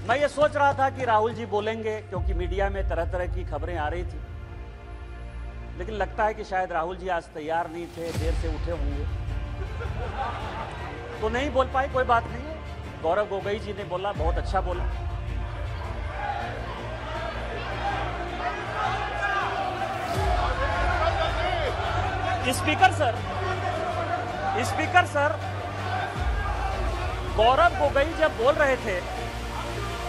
मैं ये सोच रहा था कि राहुल जी बोलेंगे, क्योंकि मीडिया में तरह तरह की खबरें आ रही थी, लेकिन लगता है कि शायद राहुल जी आज तैयार नहीं थे, देर से उठे होंगे तो नहीं बोल पाए। कोई बात नहीं है। गौरव गोगोई जी ने बोला, बहुत अच्छा बोला। स्पीकर सर, गौरव गोगोई जब बोल रहे थे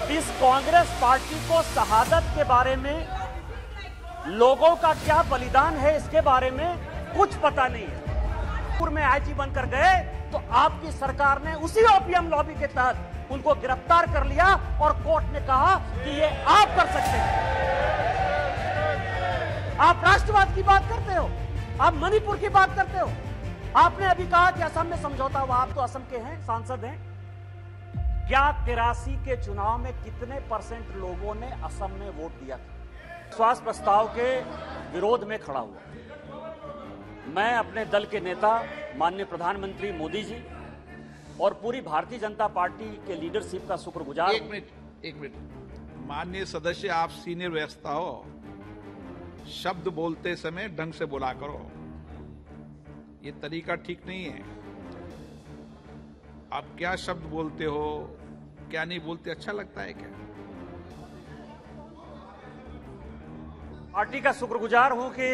इस कांग्रेस पार्टी को शहादत के बारे में, लोगों का क्या बलिदान है इसके बारे में कुछ पता नहीं है। में आईजी बनकर गए तो आपकी सरकार ने उसी ओपीएम लॉबी के तहत उनको गिरफ्तार कर लिया और कोर्ट ने कहा कि ये आप कर सकते हैं। आप राष्ट्रवाद की बात करते हो, आप मणिपुर की बात करते हो। आपने अभी कहा कि असम में समझौता हुआ, आप तो असम के हैं, सांसद हैं। क्या 83 के चुनाव में कितने % लोगों ने असम में वोट दिया था? विश्वास प्रस्ताव के विरोध में खड़ा हुआ मैं अपने दल के नेता माननीय प्रधानमंत्री मोदी जी और पूरी भारतीय जनता पार्टी के लीडरशिप का शुक्रगुजार। एक मिनट माननीय सदस्य, आप सीनियर व्यवस्था हो, शब्द बोलते समय ढंग से बोला करो, ये तरीका ठीक नहीं है। आप क्या शब्द बोलते हो, क्या नहीं बोलते, अच्छा लगता है क्या? पार्टी का शुक्रगुजार हूं कि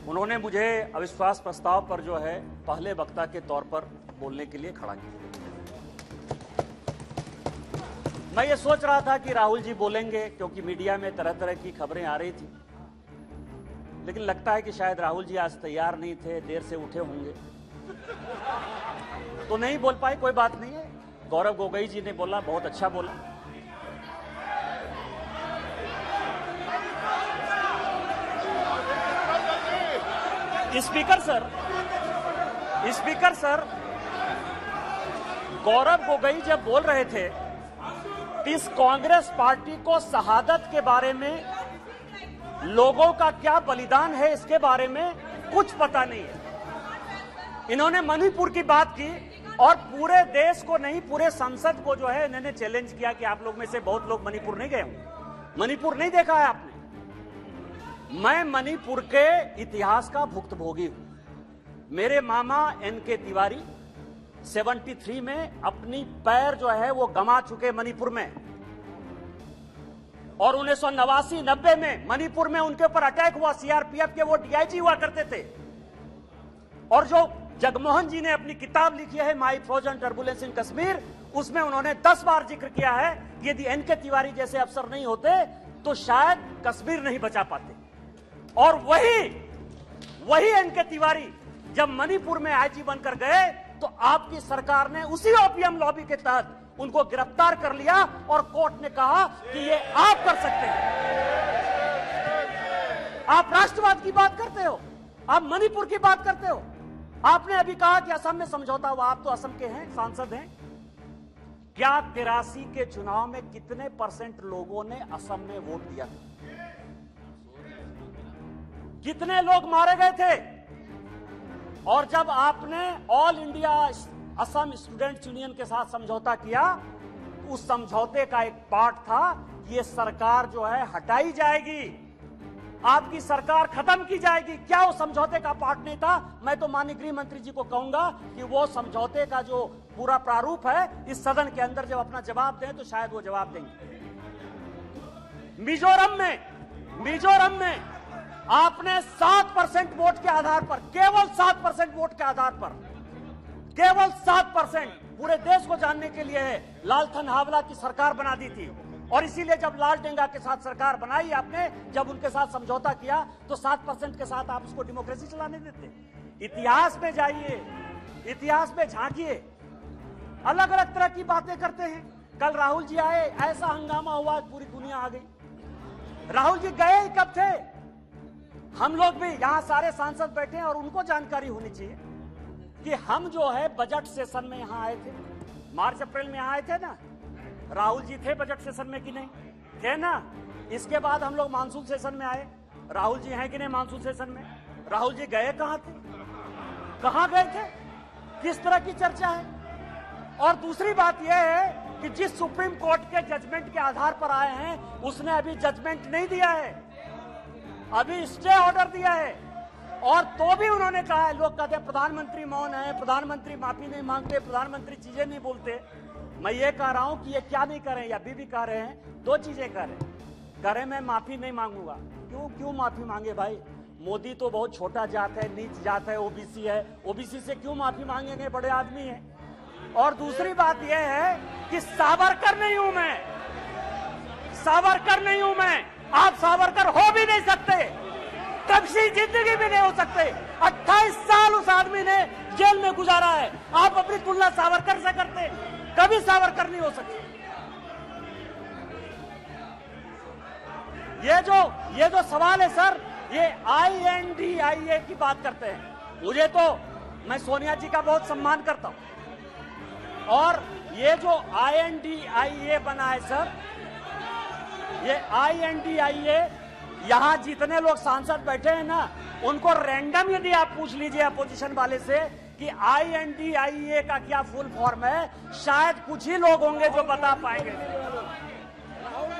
उन्होंने मुझे अविश्वास प्रस्ताव पर जो है पहले वक्ता के तौर पर बोलने के लिए खड़ा किया। मैं ये सोच रहा था कि राहुल जी बोलेंगे, क्योंकि मीडिया में तरह तरह की खबरें आ रही थी, लेकिन लगता है कि शायद राहुल जी आज तैयार नहीं थे, देर से उठे होंगे तो नहीं बोल पाए। कोई बात नहीं है। गौरव गोगोई जी ने बोला, बहुत अच्छा बोला। स्पीकर सर, गौरव गोगोई जब बोल रहे थे इस कांग्रेस पार्टी को शहादत के बारे में, लोगों का क्या बलिदान है इसके बारे में कुछ पता नहीं है। इन्होंने मणिपुर की बात की और पूरे देश को नहीं, पूरे संसद को जो है इन्होंने चैलेंज किया कि आप लोग में से बहुत लोग मणिपुर नहीं गए होंगे, मणिपुर नहीं देखा है आपने। मैं मणिपुर के इतिहास का भुक्तभोगी हूं। मेरे मामा एनके तिवारी 73 में अपनी पैर जो है वो गंवा चुके मणिपुर में, और 1989-90 में मणिपुर में उनके ऊपर अटैक हुआ। सीआरपीएफ के वो डीआईजी हुआ करते थे। और जो जगमोहन जी ने अपनी किताब लिखी है माई फ्रोजन टर्बुलेंस इन कश्मीर, उसमें उन्होंने 10 बार जिक्र किया है कि यदि एनके तिवारी जैसे अफसर नहीं होते तो शायद कश्मीर नहीं बचा पाते। और वही एनके तिवारी जब मणिपुर में आईजी बनकर गए तो आपकी सरकार ने उसी ओपीएम लॉबी के तहत उनको गिरफ्तार कर लिया और कोर्ट ने कहा कि ये आप कर सकते हैं। आप राष्ट्रवाद की बात करते हो, आप मणिपुर की बात करते हो। आपने अभी कहा कि असम में समझौता हुआ, आप तो असम के हैं, सांसद हैं। क्या 83 के चुनाव में कितने % लोगों ने असम में वोट दिया था? कितने लोग मारे गए थे? और जब आपने all India Assam students union के साथ समझौता किया, उस समझौते का एक पार्ट था कि ये सरकार जो है हटाई जाएगी, आपकी सरकार खत्म की जाएगी। क्या वो समझौते का पार्ट नहीं था? मैं तो माननीय गृह मंत्री जी को कहूंगा कि वो समझौते का जो पूरा प्रारूप है इस सदन के अंदर जब अपना जवाब दें तो शायद वो जवाब देंगे। मिजोरम में आपने 7% वोट के आधार पर, केवल 7% वोट के आधार पर, केवल 7% पूरे देश को जानने के लिए है, लालथन हावला की सरकार बना दी थी। और इसीलिए जब लाल डेंगा के साथ सरकार बनाई आपने, जब उनके साथ समझौता किया तो 7% के साथ आप उसको डेमोक्रेसी चलाने देते। इतिहास में जाइए, इतिहास में झांकिए, अलग अलग तरह की बातें करते हैं। कल राहुल जी आए, ऐसा हंगामा हुआ, पूरी दुनिया आ गई। राहुल जी गए ही कब थे? हम लोग भी यहां सारे सांसद बैठे हैं और उनको जानकारी होनी चाहिए कि हम जो है बजट सेशन में यहां आए थे, मार्च अप्रैल में यहां आए थे ना। राहुल जी थे बजट सेशन में कि नहीं थे ना? इसके बाद हम लोग मानसून सेशन में आए, राहुल जी हैं कि नहीं मानसून सेशन में? राहुल जी गए कहां थे, कहां गए थे, किस तरह की चर्चा है? और दूसरी बात यह है कि जिस सुप्रीम कोर्ट के जजमेंट के आधार पर आए हैं उसने अभी जजमेंट नहीं दिया है, अभी स्टे ऑर्डर दिया है। और तो भी उन्होंने कहा है, लोग कहते हैं प्रधानमंत्री मौन है, प्रधानमंत्री माफी नहीं मांगते, प्रधानमंत्री चीजें नहीं बोलते। मैं ये कह रहा हूं कि ये क्या नहीं कर रहे हैं, अभी भी कह रहे हैं, दो चीजें कह रहे हैं। मैं माफी नहीं मांगूंगा। क्यों माफी मांगे भाई? मोदी तो बहुत छोटा जात है, नीच जात है, ओबीसी है, ओबीसी से क्यों माफी मांगेंगे? बड़े आदमी है। और दूसरी बात यह है कि सावरकर नहीं हूं मैं, सावरकर नहीं हूं मैं। आप सावरकर हो भी नहीं सकते, कभी जिंदगी भी नहीं हो सकते। 28 साल उस आदमी ने जेल में गुजारा है। आप अपनी तुलना सावरकर से करते, कभी सावरकर नहीं हो सकते। ये जो सवाल है सर, ये INDIA की बात करते हैं। मुझे तो, मैं सोनिया जी का बहुत सम्मान करता हूं, और ये जो INDIA बना है सर, ये INDIA, यहां जितने लोग सांसद बैठे हैं ना, उनको रैंडम यदि आप पूछ लीजिए अपोजिशन वाले से कि INDIA का क्या फुल फॉर्म है, शायद कुछ ही लोग होंगे जो बता पाएंगे।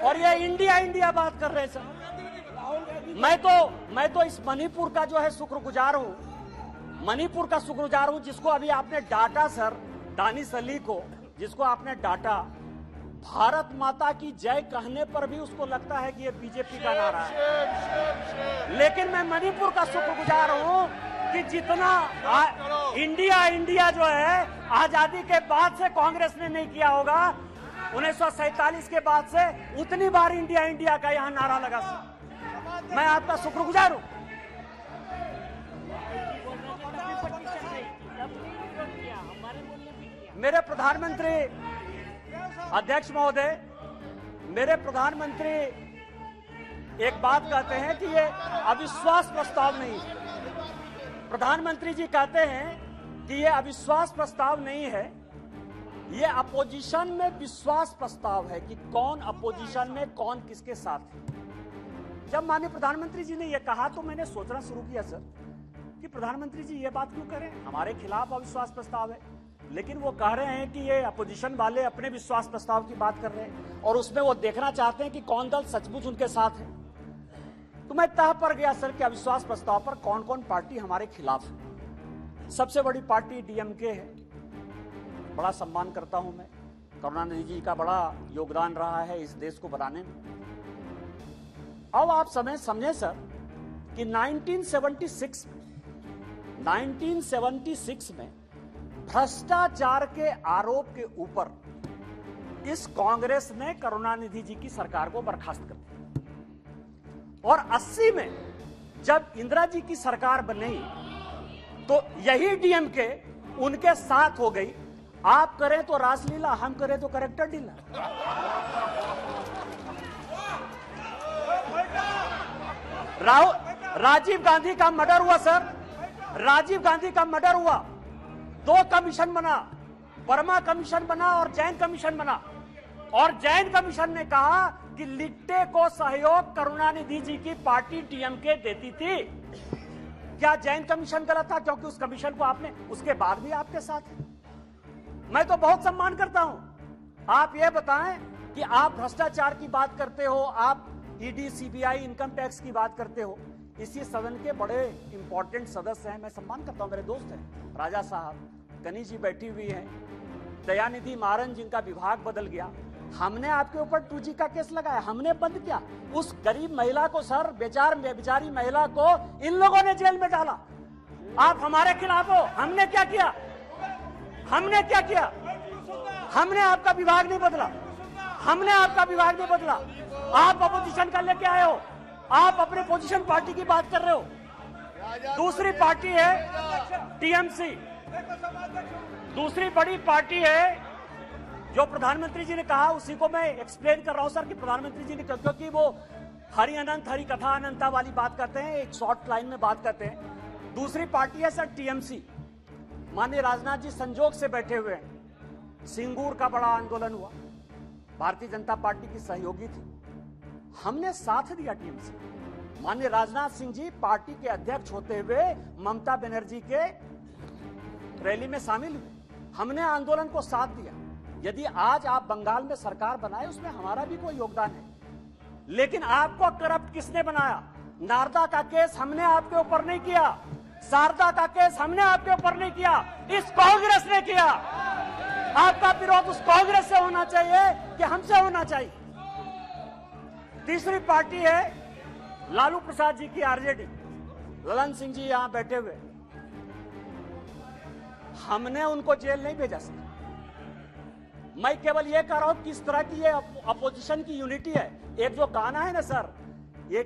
और ये इंडिया बात कर रहे हैं सर। मैं तो इस मणिपुर का जो है शुक्रगुजार हूं, मणिपुर का शुक्रगुजार हूं, जिसको अभी आपने डांटा सर, दानिश अली को, जिसको आपने डांटा। भारत माता की जय कहने पर भी उसको लगता है कि ये बीजेपी का नारा है। लेकिन मैं मणिपुर का शुक्रगुजार हूं कि जितना इंडिया जो है आजादी के बाद से कांग्रेस ने नहीं किया होगा, 1947 के बाद से उतनी बार इंडिया का यहां नारा लगा सर। मैं आपका शुक्रगुजार हूं। मेरे प्रधानमंत्री अध्यक्ष महोदय, मेरे प्रधानमंत्री एक बात कहते हैं कि ये अविश्वास प्रस्ताव नहीं है। प्रधानमंत्री जी कहते हैं कि ये अविश्वास प्रस्ताव नहीं है, ये अपोजिशन में विश्वास प्रस्ताव है कि कौन अपोजिशन में कौन किसके साथ है। जब माननीय प्रधानमंत्री जी ने यह कहा तो मैंने सोचना शुरू किया सर कि प्रधानमंत्री जी ये बात क्यों कह रहे हैं, हमारे खिलाफ अविश्वास प्रस्ताव है, लेकिन वो कह रहे हैं कि ये अपोजिशन वाले अपने विश्वास प्रस्ताव की बात कर रहे हैं और उसमें वो देखना चाहते हैं कि कौन दल सचमुच उनके साथ है। तो मैं तह पर गया सर कि अविश्वास प्रस्ताव पर कौन कौन पार्टी हमारे खिलाफ है। सबसे बड़ी पार्टी DMK है, बड़ा सम्मान करता हूं मैं, करुणानिधि जी का बड़ा योगदान रहा है इस देश को बनाने में। अब आप समझे सर कि 1976 में भ्रष्टाचार के आरोप के ऊपर इस कांग्रेस ने करुणानिधि जी की सरकार को बर्खास्त कर दिया, और 80 में जब इंदिरा जी की सरकार बनी तो यही DMK उनके साथ हो गई। आप करें तो रासलीला, हम करें तो करेक्टर ढीला। राजीव गांधी का मर्डर हुआ सर, राजीव गांधी का मर्डर हुआ, 2 कमीशन बना, वर्मा कमीशन बना और जैन कमीशन बना, और जैन कमीशन ने कहा कि लिट्टे को सहयोग करुणानिधि जी की पार्टी DMK देती थी। क्या जैन कमीशन गलत था? क्योंकि उस कमीशन को आपने उसके बाद भी आपके साथ है। मैं तो बहुत सम्मान करता हूं। आप ये बताएं कि आप भ्रष्टाचार की बात करते हो, आप ED CBI इनकम टैक्स की बात करते हो, इसी सदन के बड़े इंपॉर्टेंट सदस्य हैं, मैं सम्मान करता हूं, मेरे दोस्त हैं, राजा साहब, कनी जी बैठी हुई हैं, दयानिधि मारन जिनका विभाग बदल गया। हमने आपके ऊपर 2G का केस लगाया, हमने बंद किया। उस गरीब महिला को सर, बेचारी महिला को इन लोगों ने जेल में डाला। आप हमारे खिलाफ हो। हमने क्या किया? हमने क्या किया? हमने आपका विभाग नहीं बदला, हमने आपका विभाग नहीं बदला। आप अपोजिशन का लेके आए हो, आप अपने पोजीशन पार्टी की बात कर रहे हो। दूसरी पार्टी है TMC, दूसरी बड़ी पार्टी है जो प्रधानमंत्री जी ने कहा, उसी को मैं एक्सप्लेन कर रहा हूं सर कि प्रधानमंत्री जी ने, क्योंकि वो हरि अनंत हरि कथा अनंता वाली बात करते हैं, एक शॉर्ट लाइन में बात करते हैं। दूसरी पार्टी है सर TMC। माननीय राजनाथ जी संजोग से बैठे हुए हैं। सिंगूर का बड़ा आंदोलन हुआ, भारतीय जनता पार्टी की सहयोगी थी, हमने साथ दिया TMC। माननीय राजनाथ सिंह जी पार्टी के अध्यक्ष होते हुए ममता बनर्जी के रैली में शामिल हुए, हमने आंदोलन को साथ दिया। यदि आज आप बंगाल में सरकार बनाए उसमें हमारा भी कोई योगदान है, लेकिन आपको करप्ट किसने बनाया? नारदा का केस हमने आपके ऊपर नहीं किया, शारदा का केस हमने आपके ऊपर नहीं किया, इस कांग्रेस ने किया। आपका विरोध उस कांग्रेस से होना चाहिए कि हमसे होना चाहिए? तीसरी पार्टी है लालू प्रसाद जी की आरजेडी, ललन सिंह जी यहां बैठे हुए। हमने उनको जेल नहीं भेजा सर। मैं केवल यह कह रहा हूं किस तरह की ये अपोजिशन की यूनिटी है। एक जो गाना है ना सर, ये